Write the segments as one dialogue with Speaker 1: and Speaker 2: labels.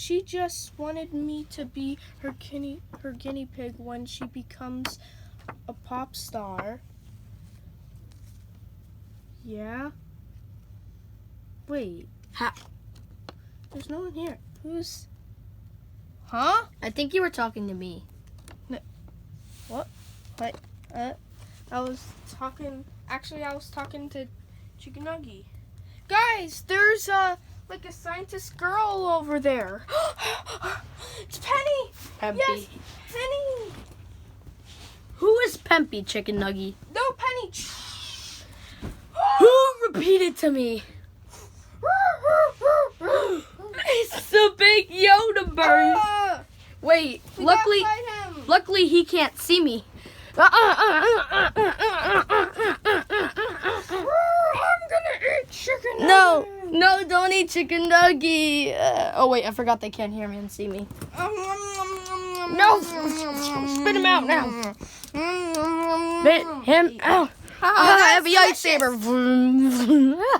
Speaker 1: She just wanted me to be her guinea pig when she becomes a pop star. Yeah? Wait. There's no one here. Who's... Huh?
Speaker 2: I think you were talking to me.
Speaker 1: What? What? I was talking to Chicken Nuggy. Guys, there's like a scientist girl over there. It's Penny.
Speaker 2: Pempy.
Speaker 1: Yes, Penny.
Speaker 2: Who is Pempy, Chicken Nuggy?
Speaker 1: No, Penny.
Speaker 2: Who? Repeat it to me. It's the big Yoda Bird. Wait, luckily he can't see me.
Speaker 1: I'm gonna eat Chicken Nuggy.
Speaker 2: No, don't eat Chicken Nuggy. Oh wait, I forgot they can't hear me and see me. No, spit him out now. Spit him out. I have a lightsaber.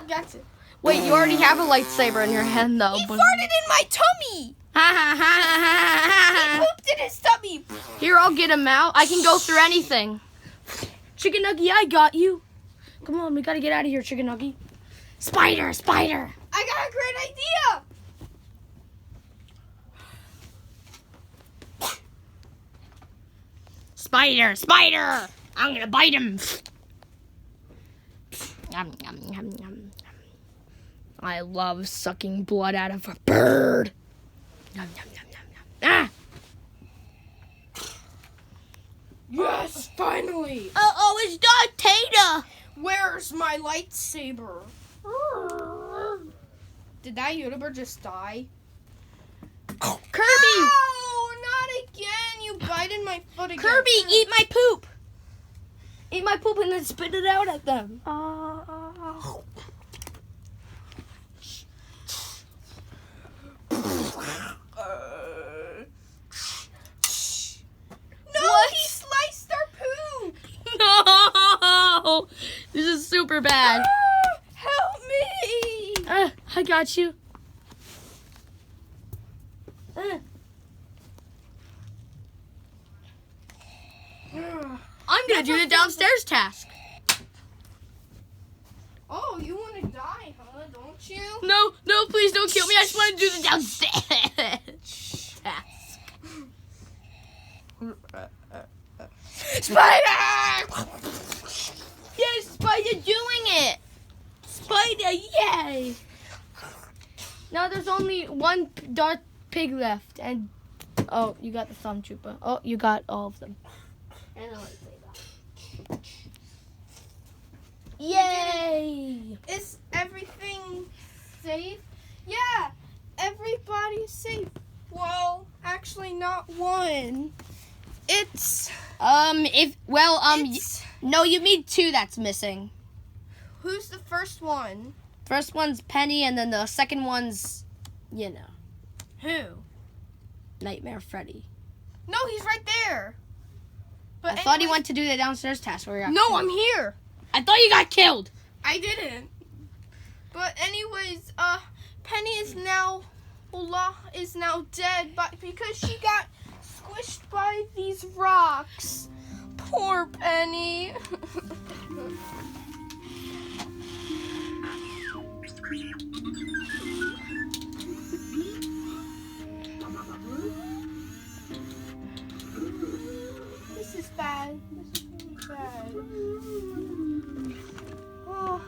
Speaker 1: Gotcha.
Speaker 2: Wait, you already have a lightsaber in your hand though.
Speaker 1: He farted in my tummy. He pooped in his tummy.
Speaker 2: Here, I'll get him out. I can go through anything. Chicken Nuggy, I got you. Come on, we gotta get out of here, Chicken Nuggy. Spider.
Speaker 1: I got a great idea.
Speaker 2: Spider. I'm gonna bite him. Yum, yum, yum, yum. I love sucking blood out of a bird. Yum, yum, yum, yum, yum. Ah!
Speaker 1: Yes, finally.
Speaker 2: Oh, it's Darth Tater.
Speaker 1: Where's my lightsaber? Did that Yoda Bird just die?
Speaker 2: Kirby!
Speaker 1: No, not again. You bited my foot again.
Speaker 2: Kirby, eat my poop. Eat my poop and then spit it out at them.
Speaker 1: No, he sliced our poop.
Speaker 2: No! This is super bad.
Speaker 1: Help me.
Speaker 2: I got you. I'm gonna do the downstairs task.
Speaker 1: Oh, you want to die, huh? Don't you?
Speaker 2: No, please don't kill me. I just want to do the downstairs task.
Speaker 1: Spider!
Speaker 2: Yes, Spider doing it. Spider, yay! Now there's only one Darth Pig left, and oh, you got the Stormtrooper. Oh, you got all of them. And a lightsaber. Yay!
Speaker 1: Is everything safe? Yeah, everybody's safe. Well, actually not one. It's...
Speaker 2: no, you mean two that's missing.
Speaker 1: Who's the first one?
Speaker 2: First one's Penny, and then the second one's,
Speaker 1: Who?
Speaker 2: Nightmare Freddy.
Speaker 1: No, he's right there. But
Speaker 2: I thought he went to do the downstairs task where he got
Speaker 1: No,
Speaker 2: killed.
Speaker 1: I'm here.
Speaker 2: I thought you got killed.
Speaker 1: I didn't. But anyways, Penny is now dead, but because she got squished by these rocks. Poor Penny. This is bad. This is really bad. Oh,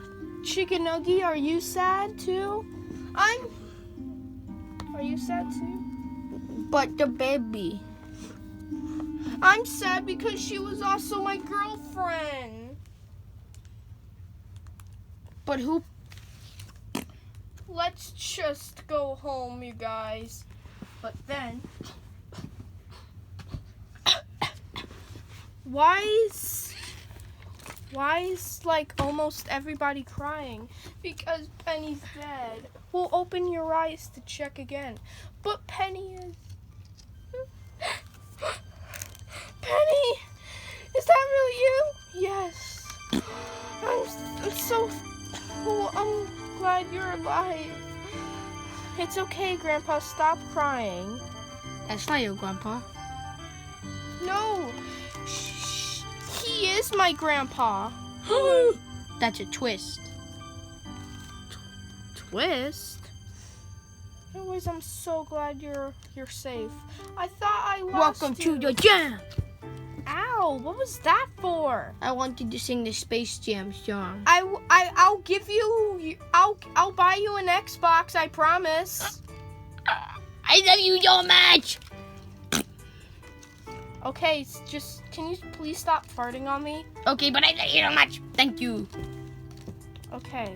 Speaker 1: Chicken Nuggy, are you sad too? Are you sad too?
Speaker 2: But the baby.
Speaker 1: I'm sad because she was also my girlfriend.
Speaker 2: But who?
Speaker 1: Let's just go home, you guys. But then, why is like almost everybody crying? Because Penny's dead. Well, open your eyes to check again. But Penny is... Penny! Is that really you? Yes. I'm so... I'm glad you're alive. It's okay, Grandpa. Stop crying.
Speaker 2: That's not your grandpa.
Speaker 1: No. He is my grandpa.
Speaker 2: That's a twist.
Speaker 1: Twist? Anyways, I'm so glad you're safe. I thought I lost
Speaker 2: Welcome
Speaker 1: you.
Speaker 2: to the jam.
Speaker 1: Ow, what was that for?
Speaker 2: I wanted to sing the Space Jam song.
Speaker 1: I'll give you, I'll buy you an Xbox, I promise.
Speaker 2: I love you so much.
Speaker 1: Okay, just, can you please stop farting on me?
Speaker 2: Okay, but I love you so much. Thank you.
Speaker 1: Okay.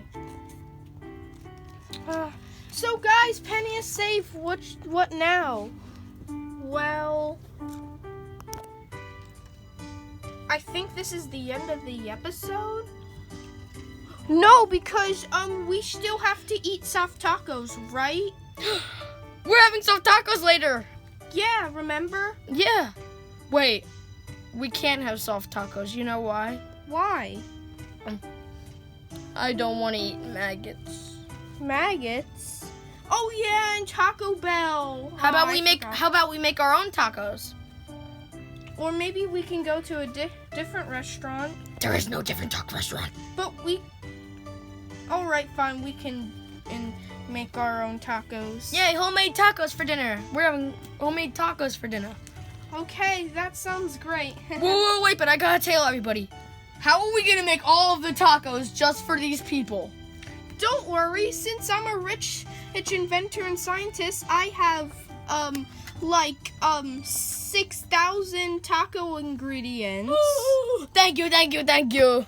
Speaker 1: So guys, Penny is safe. What now? Well, I think this is the end of the episode. No, because we still have to eat soft tacos, right?
Speaker 2: We're having soft tacos later.
Speaker 1: Yeah, remember?
Speaker 2: Yeah. Wait, we can't have soft tacos. You know why?
Speaker 1: Why?
Speaker 2: I don't want to eat maggots.
Speaker 1: Maggots? Oh yeah, and Taco Bell.
Speaker 2: How about
Speaker 1: I
Speaker 2: we make?
Speaker 1: forgot.
Speaker 2: How about we make our own tacos?
Speaker 1: Or maybe we can go to a different restaurant.
Speaker 2: There is no different taco restaurant.
Speaker 1: But we. All right, fine. We can make our own tacos.
Speaker 2: Yay, homemade tacos for dinner. We're having homemade tacos for dinner.
Speaker 1: Okay, that sounds great.
Speaker 2: Whoa, wait, but I gotta tell everybody. How are we gonna make all of the tacos just for these people?
Speaker 1: Don't worry, since I'm a rich inventor and scientist, I have 6,000 taco ingredients.
Speaker 2: Thank you, thank you, thank you.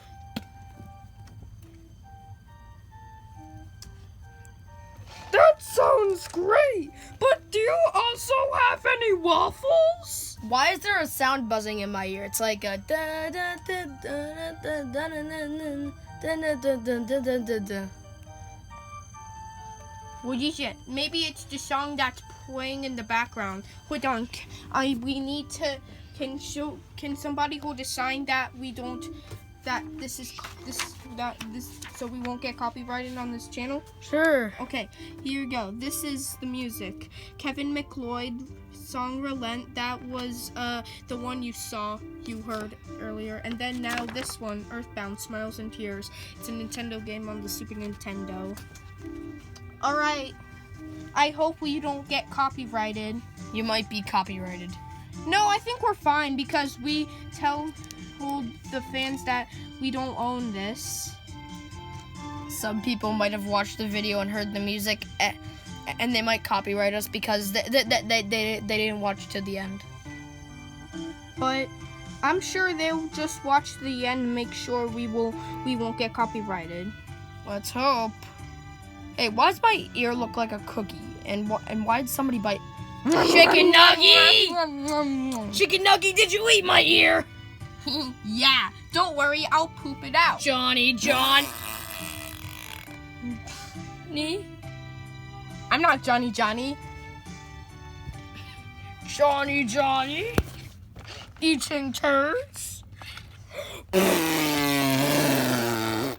Speaker 1: That sounds great. But do you also have any waffles?
Speaker 2: Why is there a sound buzzing in my ear? It's like a da da da da da da da da da da da.
Speaker 1: What is it? Maybe it's the song that's playing in the background. Hold on. We need to. Can somebody hold a sign that we don't. That this, so we won't get copyrighted on this channel?
Speaker 2: Sure.
Speaker 1: Okay, here we go. This is the music. Kevin McLeod, song Relent. That was the one you heard earlier. And then now this one, Earthbound, Smiles and Tears. It's a Nintendo game on the Super Nintendo. Alright, I hope we don't get copyrighted.
Speaker 2: You might be copyrighted.
Speaker 1: No, I think we're fine because we told the fans that we don't own this.
Speaker 2: Some people might have watched the video and heard the music, and they might copyright us because they didn't watch to the end.
Speaker 1: But I'm sure they'll just watch to the end and make sure we won't get copyrighted.
Speaker 2: Let's hope. Hey, why does my ear look like a cookie? And why did somebody bite? Chicken Nugget! Chicken Nugget, did you eat my ear?
Speaker 1: Yeah, don't worry, I'll poop it out.
Speaker 2: Johnny.
Speaker 1: I'm not Johnny.
Speaker 2: Johnny. Eating turds.